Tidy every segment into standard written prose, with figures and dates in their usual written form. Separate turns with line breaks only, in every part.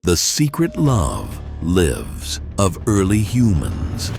The secret love lives of early humans.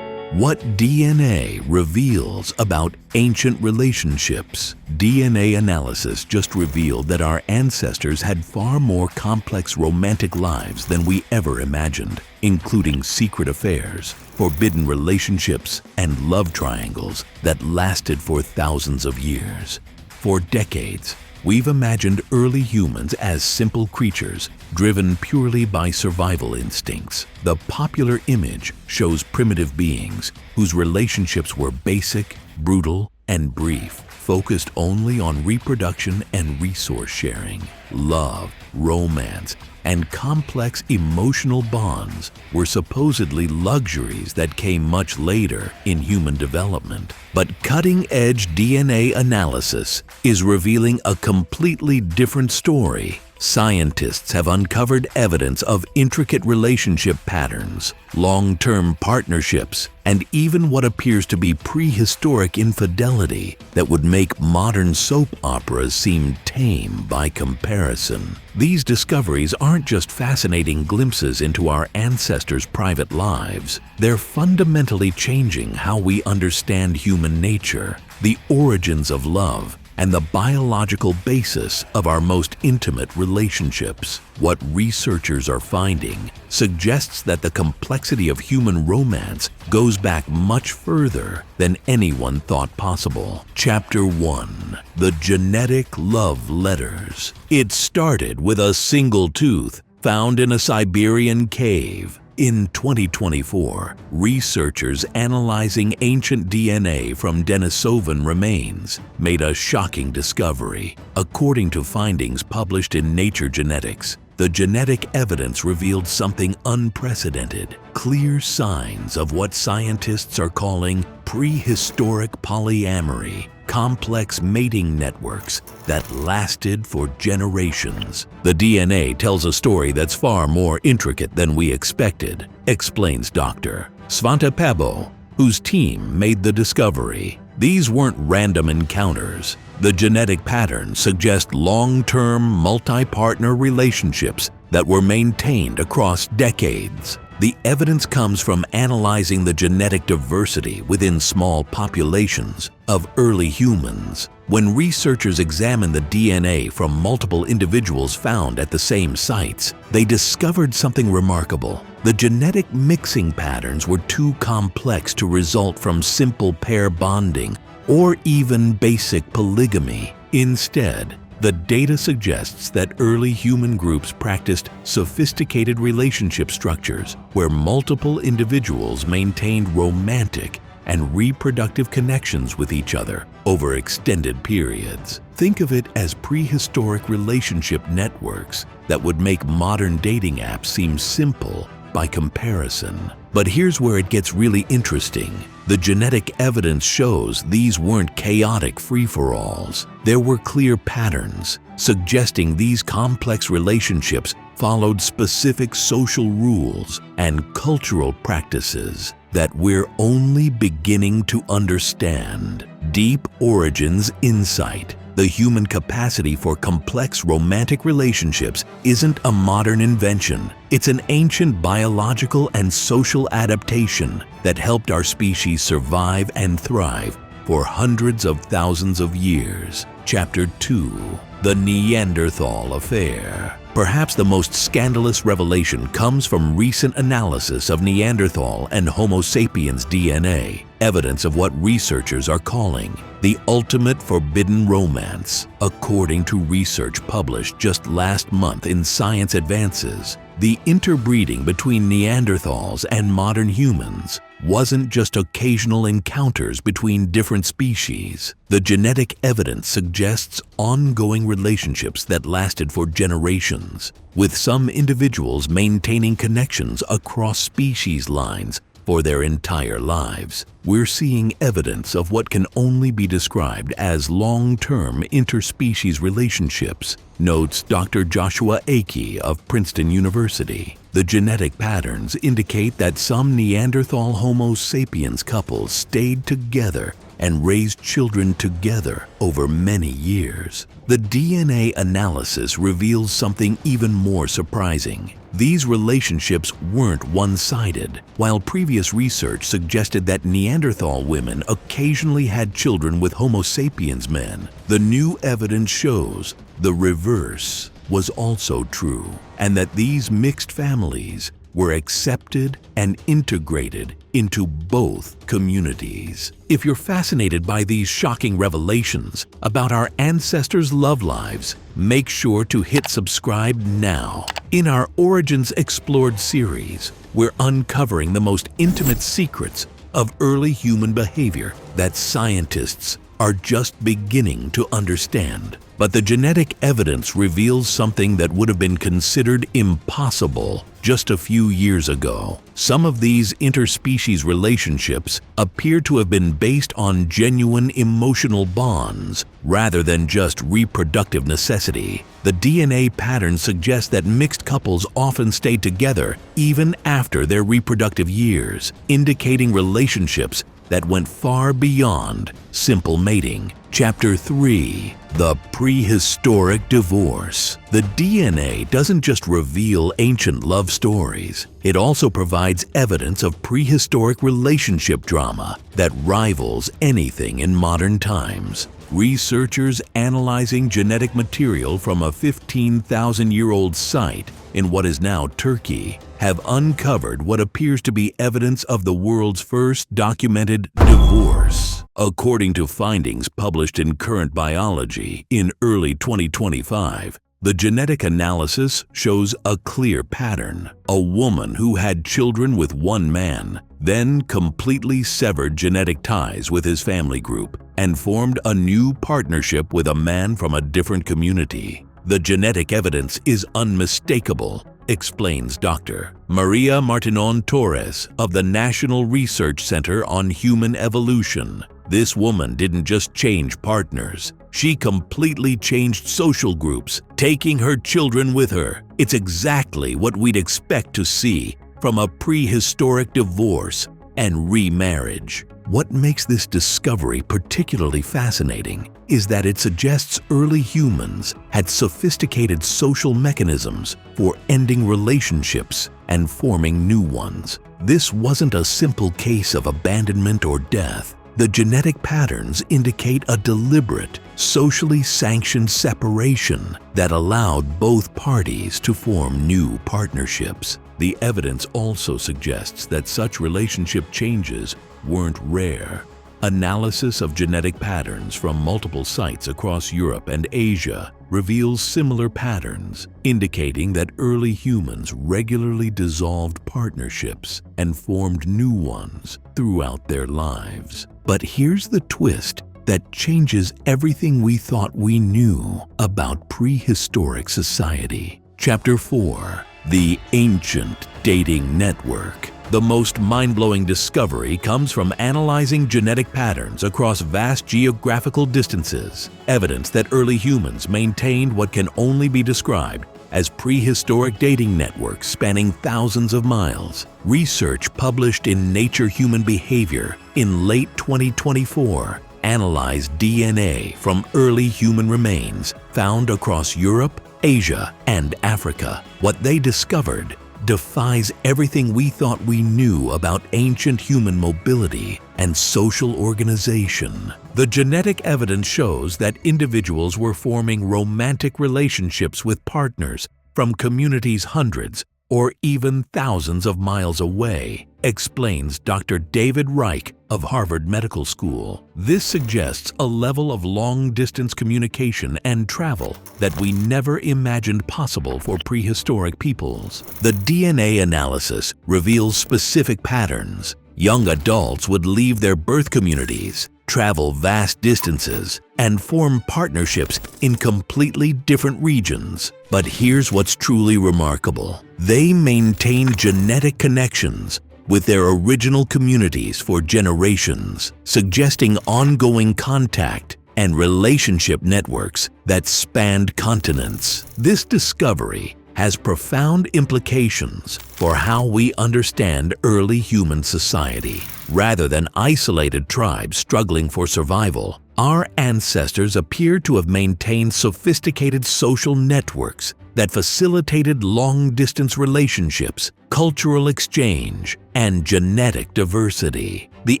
What DNA reveals about ancient relationships? DNA analysis just revealed that our ancestors had far more complex romantic lives than we ever imagined, including secret affairs, forbidden relationships, and love triangles that lasted for thousands of years. For decades, we've imagined early humans as simple creatures driven purely by survival instincts. The popular image shows primitive beings whose relationships were basic, brutal, and brief, focused only on reproduction and resource sharing. Love, romance, and complex emotional bonds were supposedly luxuries that came much later in human development. But cutting-edge DNA analysis is revealing a completely different story. Scientists have uncovered evidence of intricate relationship patterns, long-term partnerships, and even what appears to be prehistoric infidelity that would make modern soap operas seem tame by comparison. These discoveries aren't just fascinating glimpses into our ancestors' private lives. They're fundamentally changing how we understand human nature, the origins of love, and the biological basis of our most intimate relationships. What researchers are finding suggests that the complexity of human romance goes back much further than anyone thought possible. Chapter 1. The Genetic Love Letters. It started with a single tooth found in a Siberian cave. In 2024, researchers analyzing ancient DNA from Denisovan remains made a shocking discovery. According to findings published in Nature Genetics, the genetic evidence revealed something unprecedented, clear signs of what scientists are calling prehistoric polyamory, complex mating networks that lasted for generations. The DNA tells a story that's far more intricate than we expected, explains Dr. Svante Pääbo, whose team made the discovery. These weren't random encounters. The genetic patterns suggest long-term, multi-partner relationships that were maintained across decades. The evidence comes from analyzing the genetic diversity within small populations of early humans. When researchers examined the DNA from multiple individuals found at the same sites, they discovered something remarkable. The genetic mixing patterns were too complex to result from simple pair bonding or even basic polygamy. Instead, the data suggests that early human groups practiced sophisticated relationship structures where multiple individuals maintained romantic and reproductive connections with each other over extended periods. Think of it as prehistoric relationship networks that would make modern dating apps seem simple by comparison. But here's where it gets really interesting. The genetic evidence shows these weren't chaotic free-for-alls. There were clear patterns, suggesting these complex relationships followed specific social rules and cultural practices that we're only beginning to understand. Deep Origins Insight. The human capacity for complex romantic relationships isn't a modern invention. It's an ancient biological and social adaptation that helped our species survive and thrive for hundreds of thousands of years. Chapter 2. The Neanderthal Affair. Perhaps the most scandalous revelation comes from recent analysis of Neanderthal and Homo sapiens DNA, evidence of what researchers are calling the ultimate forbidden romance. According to research published just last month in Science Advances, the interbreeding between Neanderthals and modern humans wasn't just occasional encounters between different species. The genetic evidence suggests ongoing relationships that lasted for generations, with some individuals maintaining connections across species lines for their entire lives. We're seeing evidence of what can only be described as long-term interspecies relationships, notes Dr. Joshua Akey of Princeton University. The genetic patterns indicate that some Neanderthal Homo sapiens couples stayed together and raised children together over many years. The DNA analysis reveals something even more surprising. These relationships weren't one-sided. While previous research suggested that Neanderthal women occasionally had children with Homo sapiens men, the new evidence shows the reverse was also true, and that these mixed families were accepted and integrated into both communities. If you're fascinated by these shocking revelations about our ancestors' love lives, make sure to hit subscribe now. In our Origins Explored series, we're uncovering the most intimate secrets of early human behavior that scientists are just beginning to understand. But the genetic evidence reveals something that would have been considered impossible just a few years ago. Some of these interspecies relationships appear to have been based on genuine emotional bonds rather than just reproductive necessity. The DNA pattern suggests that mixed couples often stay together even after their reproductive years, indicating relationships that went far beyond simple mating. Chapter 3. The Prehistoric Divorce. The DNA doesn't just reveal ancient love stories. It also provides evidence of prehistoric relationship drama that rivals anything in modern times. Researchers analyzing genetic material from a 15,000-year-old site in what is now Turkey have uncovered what appears to be evidence of the world's first documented divorce. According to findings published in Current Biology in early 2025, the genetic analysis shows a clear pattern. A woman who had children with one man then completely severed genetic ties with his family group and formed a new partnership with a man from a different community. The genetic evidence is unmistakable, explains Dr. Maria Martinon Torres of the National Research Center on Human Evolution. This woman didn't just change partners. She completely changed social groups, taking her children with her. It's exactly what we'd expect to see from a prehistoric divorce and remarriage. What makes this discovery particularly fascinating is that it suggests early humans had sophisticated social mechanisms for ending relationships and forming new ones. This wasn't a simple case of abandonment or death. The genetic patterns indicate a deliberate, socially sanctioned separation that allowed both parties to form new partnerships. The evidence also suggests that such relationship changes weren't rare. Analysis of genetic patterns from multiple sites across Europe and Asia reveals similar patterns, indicating that early humans regularly dissolved partnerships and formed new ones throughout their lives. But here's the twist that changes everything we thought we knew about prehistoric society. Chapter 4. The Ancient Dating Network. The most mind-blowing discovery comes from analyzing genetic patterns across vast geographical distances, evidence that early humans maintained what can only be described as prehistoric dating networks spanning thousands of miles. Research published in Nature Human Behavior in late 2024 analyzed DNA from early human remains found across Europe, Asia, and Africa. What they discovered defies everything we thought we knew about ancient human mobility and social organization. The genetic evidence shows that individuals were forming romantic relationships with partners from communities hundreds or even thousands of miles away, explains Dr. David Reich of Harvard Medical School. This suggests a level of long-distance communication and travel that we never imagined possible for prehistoric peoples. The DNA analysis reveals specific patterns. Young adults would leave their birth communities, travel vast distances, and form partnerships in completely different regions. But here's what's truly remarkable. They maintained genetic connections with their original communities for generations, suggesting ongoing contact and relationship networks that spanned continents. This discovery has profound implications for how we understand early human society. Rather than isolated tribes struggling for survival, our ancestors appear to have maintained sophisticated social networks that facilitated long-distance relationships, cultural exchange, and genetic diversity. The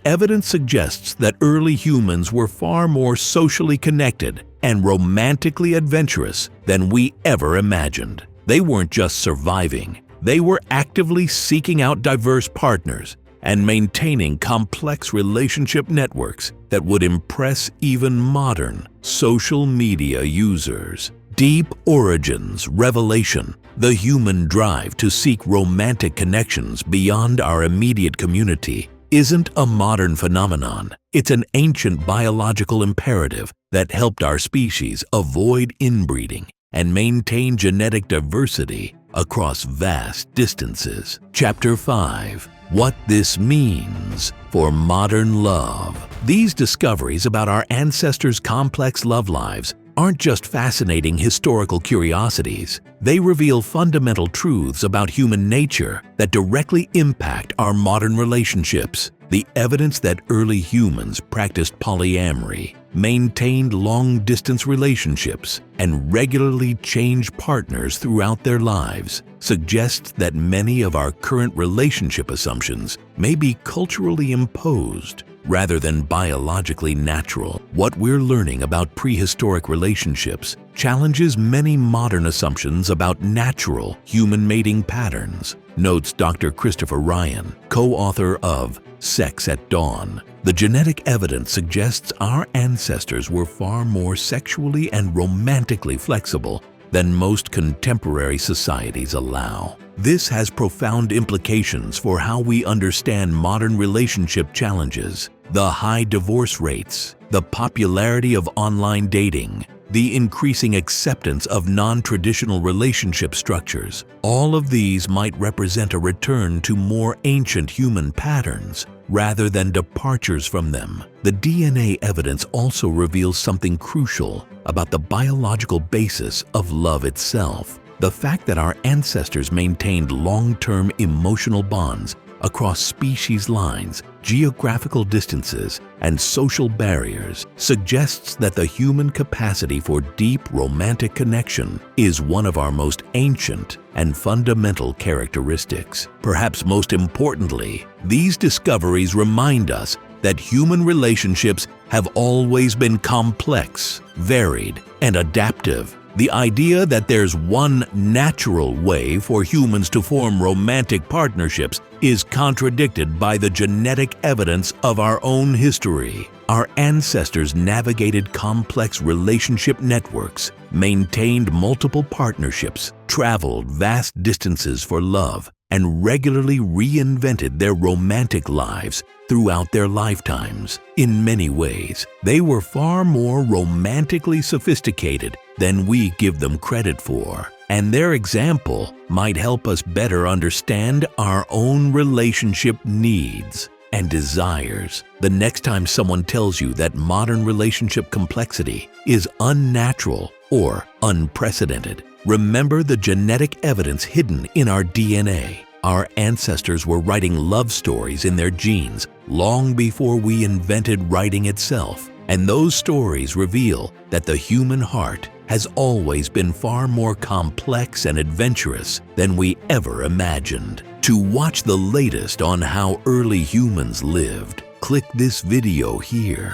evidence suggests that early humans were far more socially connected and romantically adventurous than we ever imagined. They weren't just surviving, they were actively seeking out diverse partners and maintaining complex relationship networks that would impress even modern social media users. Deep origins revelation, the human drive to seek romantic connections beyond our immediate community, isn't a modern phenomenon. It's an ancient biological imperative that helped our species avoid inbreeding and maintain genetic diversity across vast distances. Chapter 5. What this means for modern love. These discoveries about our ancestors' complex love lives aren't just fascinating historical curiosities. They reveal fundamental truths about human nature that directly impact our modern relationships. The evidence that early humans practiced polyamory, maintained long-distance relationships, and regularly changed partners throughout their lives suggests that many of our current relationship assumptions may be culturally imposed rather than biologically natural. What we're learning about prehistoric relationships challenges many modern assumptions about natural human mating patterns, notes Dr. Christopher Ryan, co-author of Sex at Dawn. The genetic evidence suggests our ancestors were far more sexually and romantically flexible than most contemporary societies allow. This has profound implications for how we understand modern relationship challenges. The high divorce rates, the popularity of online dating, the increasing acceptance of non-traditional relationship structures, all of these might represent a return to more ancient human patterns rather than departures from them. The DNA evidence also reveals something crucial about the biological basis of love itself. The fact that our ancestors maintained long-term emotional bonds across species lines, geographical distances, and social barriers suggests that the human capacity for deep romantic connection is one of our most ancient and fundamental characteristics. Perhaps most importantly, these discoveries remind us that human relationships have always been complex, varied, and adaptive. The idea that there's one natural way for humans to form romantic partnerships is contradicted by the genetic evidence of our own history. Our ancestors navigated complex relationship networks, maintained multiple partnerships, traveled vast distances for love, and regularly reinvented their romantic lives throughout their lifetimes. In many ways, they were far more romantically sophisticated than we give them credit for, and their example might help us better understand our own relationship needs and desires. The next time someone tells you that modern relationship complexity is unnatural or unprecedented, remember the genetic evidence hidden in our DNA. Our ancestors were writing love stories in their genes long before we invented writing itself, and those stories reveal that the human heart has always been far more complex and adventurous than we ever imagined. To watch the latest on how early humans lived, click this video here.